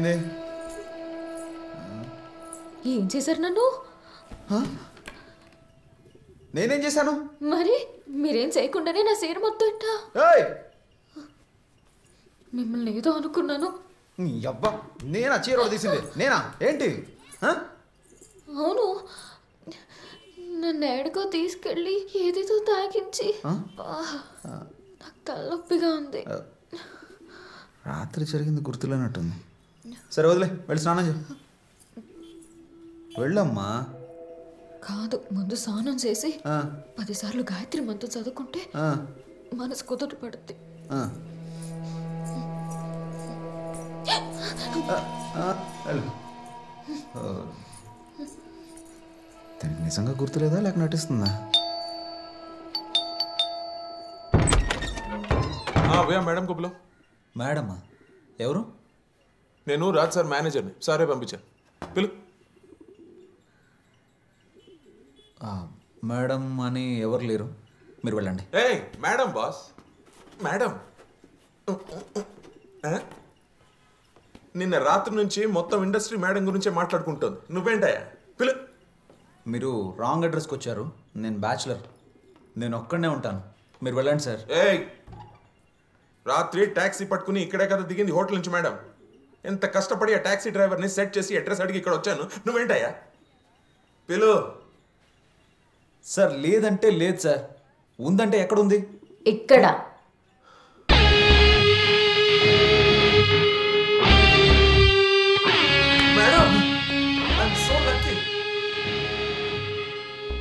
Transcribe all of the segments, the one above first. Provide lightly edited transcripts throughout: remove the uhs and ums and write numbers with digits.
ఏమైంది? ఏం చేశారు నన్ను? నేనేం చేశాను? మరి మీరేం చేయకుండానే నా సేరు మొత్తం ఇట్టా. మిమ్మల్ని ఏదో అనుకున్నాను. అబ్బా, నేనా చీర తీసింది? నేనా? ఏంటి? అవును, నన్ను ఏడుకో తీసుకెళ్ళి ఏదేదో తాగించి నాకు తలనొప్పిగా ఉంది. రాత్రి జరిగింది గుర్తులేనట్టుంది. సరే వదిలే, వెళ్ళి స్నానం చేయి. వెళ్ళమ్మా. కాదు, ముందు స్నానం చేసి 10 సార్లు గాయత్రి మంత్రం చదువుకుంటే మనసు కుదుట పడుద్ది. నిజంగా గుర్తులేదా లేక నటిస్తుందా? మేడం కుప్పలో. మేడమా? ఎవరు? నేను రాజ్ సార్ మేనేజర్ని. సారే పంపించాను, పిలు. మేడం అని ఎవరు లేరు, మీరు వెళ్ళండి. Madam boss, madam. నిన్న రాత్రి నుంచి మొత్తం ఇండస్ట్రీ మేడం గురించే మాట్లాడుకుంటుంది. నువ్వేంటయ్యా? పిలు. మీరు రాంగ్ అడ్రస్కి వచ్చారు. నేను బ్యాచులర్, నేను ఒక్కడనే ఉంటాను. మీరు వెళ్ళండి సార్. రాత్రి ట్యాక్సీ పట్టుకుని ఇక్కడే కదా దిగింది, హోటల్ నుంచి మేడం. ఎంత కష్టపడి ఆ ట్యాక్సీ డ్రైవర్ని సెట్ చేసి అడ్రస్ అడిగి ఇక్కడ వచ్చాను. నువ్వేంటయ్యా? పిలు. సార్ లేదంటే లేదు సార్, ఉందంటే ఎక్కడుంది? ఇక్కడ. Madam, I'm so lucky.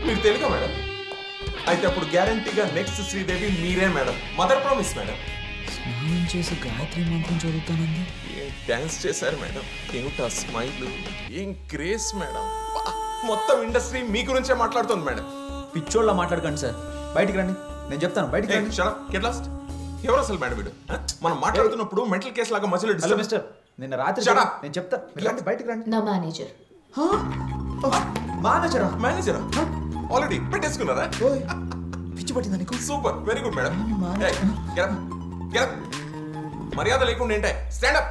మీరు తెలుగా మేడం? అయితే అప్పుడు గ్యారంటీగా నెక్స్ట్ శ్రీదేవి మీరే మేడం. Mother promise madam. స్నానం చేసి గాయత్రి మంత్రం చదువుతానండి. ఏం డాన్స్ చేశారు మేడం, ఏమిటా స్మైల్, ఏం గ్రేస్ మేడం. మొత్తం ఇండస్ట్రీ మీ గురించే మాట్లాడుతుంది మేడం. పిచ్చోళ్ళ మాట్లాడకండి సార్, బయటికి రండి, నేను చెప్తాను. బయటికి రండి. ఎవరు అసలు మేడం వీడు? మనం మాట్లాడుతున్నప్పుడు మెంటల్ కేసు లాగా మధ్యలో. హలో మిస్టర్, నిన్న రాత్రి నేను చెప్తాను, రండి బయటికి రండి. నా మేనేజర్. మేనేజరా? ఆల్రెడీ పెట్టేసుకున్నారా? పిచ్చి పట్టిందా నీకు? Super, very good madam. మర్యాద లేకుండా ఏంటే? స్టాండప్.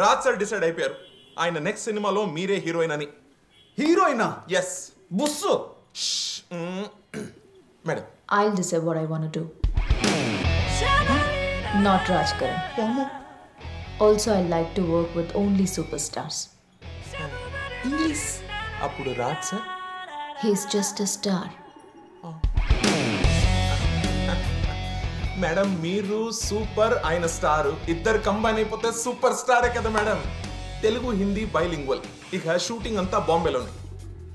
రాజ్ సార్ డిసైడ్ అయిపోయారు, ఆయన నెక్స్ట్ సినిమాలో మీరే హీరోయిన్ అని. హీరోయినా? ఎస్. బుస్సు. Madam, I'll decide what I want to do. Not Raj Karan. Also, I like to work with only superstars. English. అప్పుడు Raj sir? He's just a star. Madam, మీరు super, ఆయన స్టార్, ఇద్దరు combine అయిపోతే super స్టారే కదా madam. Telugu Hindi bilingual. ఇక shooting అంతా బాంబేలోనే.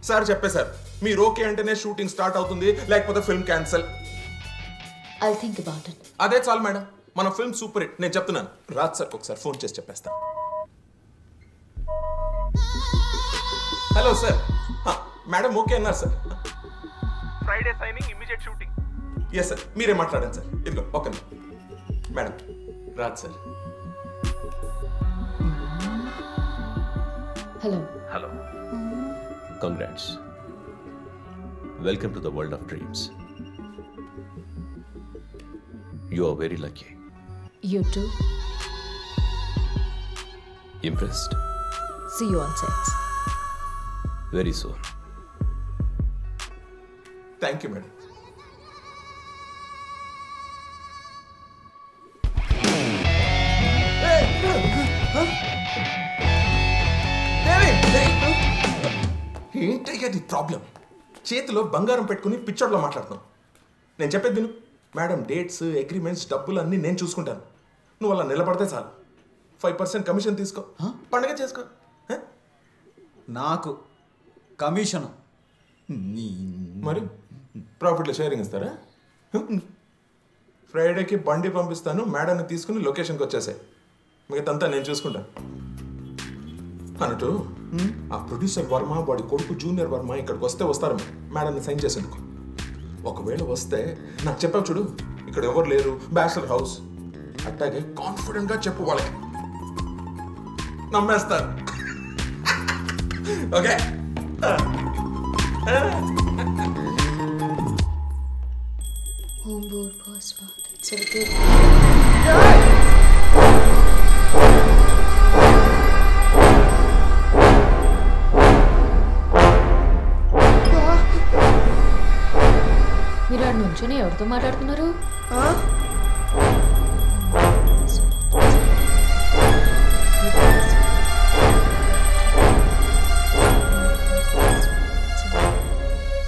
Sir చెప్పేశారు, మీరు ఓకే అంటేనే షూటింగ్ స్టార్ట్ అవుతుంది, లేకపోతే film cancel. I'll think about it. అదే చాలు మేడం, మన ఫిల్మ్ సూపర్ హిట్. నేను చెప్తున్నాను, రాజ్ సార్ ఒకసారి ఫోన్ చేసి చెప్పేస్తాను. హలో సార్, మేడం ఓకే అన్నారు sir. Friday signing, immediate shooting. Yes sir, మీరే మాట్లాడండి సార్. ఇదిగో okay madam. Raj sir. Hello. Hello. Congrats. Welcome to the world of dreams. You are very lucky. You too. Impressed? See you on sets. Very soon. Thank you, madam. ఏంటయ్యా నీ problem? చేతిలో బంగారం పెట్టుకుని పిచ్చోడ్లో మాట్లాడుతున్నావు. నేను చెప్పేది విను మేడం. డేట్స్, అగ్రిమెంట్స్, డబ్బులు అన్నీ నేను చూసుకుంటాను. నువ్వు అలా నిలబడితే చాలు. 5% కమిషన్ తీసుకో, పండగ చేసుకో. నాకు కమిషన్ మరి ప్రాఫిట్లో షేరింగ్ ఇస్తారా? ఫ్రైడేకి బండి పంపిస్తాను, మేడంని తీసుకుని లొకేషన్కి వచ్చేసాయి. మిగతాంతా నేను చూసుకుంటాను. అన్నట్టు ఆ ప్రొడ్యూసర్ వర్మ, వాడి కొడుకు జూనియర్ వర్మ ఇక్కడికి వస్తారు మేడంని సైన్ చేసేందుకు. ఒకవేళ వస్తే నాకు చెప్పావు చూడు, ఇక్కడ ఎవరు లేరు, బ్యాచిలర్ హౌస్, అట్టాగే కాన్ఫిడెంట్ గా చెప్పు, వాళ్ళకి నమ్మేస్తారు. Okay? Om Bhurbhuva Swaha Tatsat. ఆడ నుంచొని ఎవరితో మాట్లాడుతున్నారు?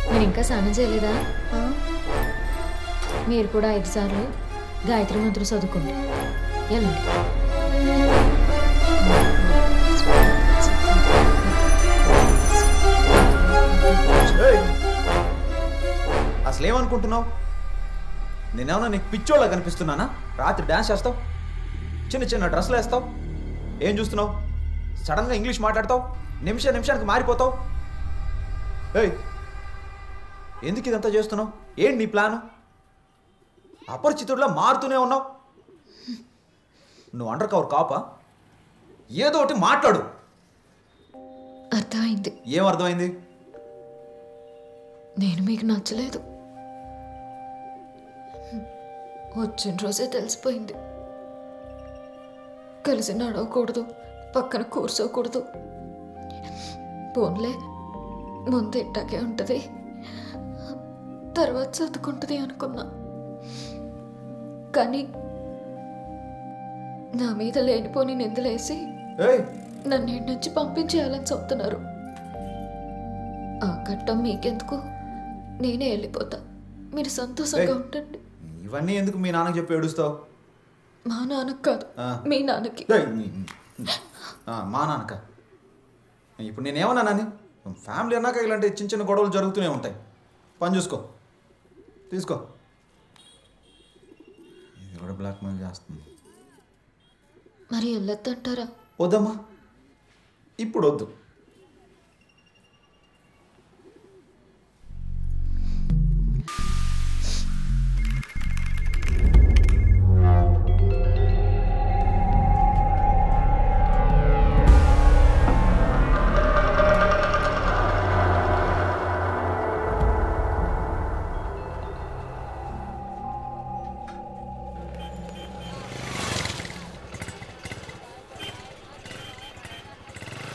మీరు ఇంకా స్నానం చేయలేదా? మీరు కూడా 5 సార్లు గాయత్రి మంత్రం చదువుకోండి. వెళ్ళండి. అసలు ఏమనుకుంటున్నావు? నేనేమన్నా నీకు పిచ్చోళ్ళ కనిపిస్తున్నానా? రాత్రి డ్యాన్స్ చేస్తావు, చిన్న చిన్న డ్రెస్సులు వేస్తావు, ఏం చూస్తున్నావు? సడన్గా ఇంగ్లీష్ మాట్లాడతావు, నిమిషానికి మారిపోతావు. ఏయ్, ఎందుకు ఇదంతా చేస్తున్నావు? ఏంటి నీ ప్లాను? అపరిచితుడిలా మారుతూనే ఉన్నావు. నువ్వు అండర్ కవర్ కాపా? ఏదో ఒకటి మాట్లాడు. అర్థమైంది. ఏం అర్థమైంది? నేను మీకు నచ్చలేదు. వచ్చిన రోజే తెలిసిపోయింది. కలిసి నడవకూడదు, పక్కన కూర్చోకూడదు. పోన్లే, ముందు ఇట్టాకే ఉంటుంది, తర్వాత చదువుకుంటుంది అనుకున్నా. కానీ నా మీద లేనిపోని నిందలేసి నన్ను ఇంటి నుంచి పంపించేయాలని చెప్తున్నారు. ఆ కట్టం మీకెందుకు? నేనే వెళ్ళిపోతా, మీరు సంతోషంగా ఉండండి. ఇవన్నీ ఎందుకు మీ నాన్నకి చెప్పి ఏడుస్తావు? మా నాన్నకు కాదు, మీ నాన్నకి. మా నాన్నక? ఇప్పుడు నేనేమన్నానని? ఫ్యామిలీ అన్నాక ఇలాంటి చిన్న చిన్న గొడవలు జరుగుతూనే ఉంటాయి. పని చూసుకో, తీసుకో. ఇది కూడా బ్లాక్మెయిల్ చేస్తుంది. మరి వెళ్ళొద్దంటారా? వద్దమ్మా, ఇప్పుడు వద్దు.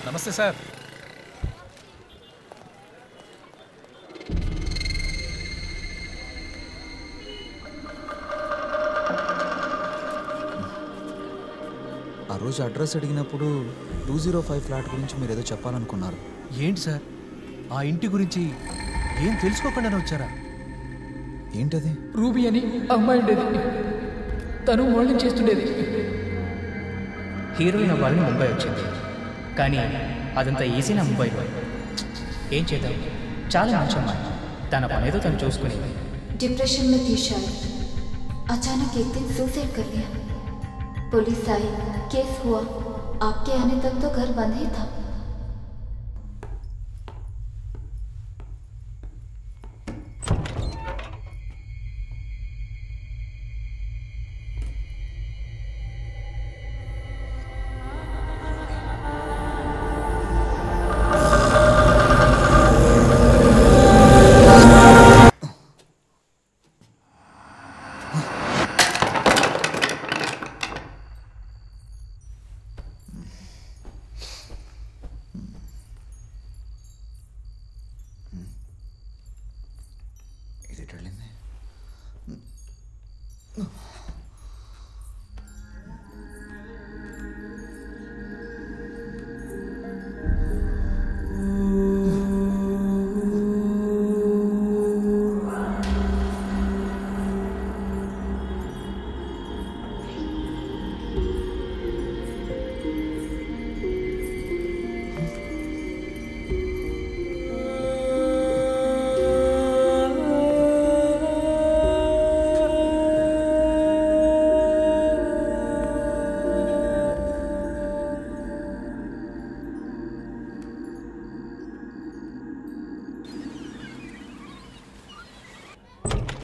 నమస్తే సార్. ఆ రోజు అడ్రస్ అడిగినప్పుడు 205 ఫ్లాట్ గురించి మీరు ఏదో చెప్పాలనుకున్నారు. ఏంటి సార్, ఆ ఇంటి గురించి ఏం తెలుసుకోకుండానే వచ్చారా? ఏంటది? రూబీ అని అమ్మాయి ఉండేది, తను మోడలింగ్ చేస్తుండేది. హీరోయిన్ అవ్వాలని ముంబై వచ్చింది, కానీ అదంతా ఈజీనా ముంబైలో. ఏం చేద్దాం, చాలా మంచి అమ్మాయి, తన పనేదో తను చూసుకుని. डिप्रेशन में थी शायद, अचानक एक दिन सुसाइड कर लिया. पुलिस आई, केस हुआ. आपके आने तक तो घर बंद ही था. ఇది వెళ్ళింది.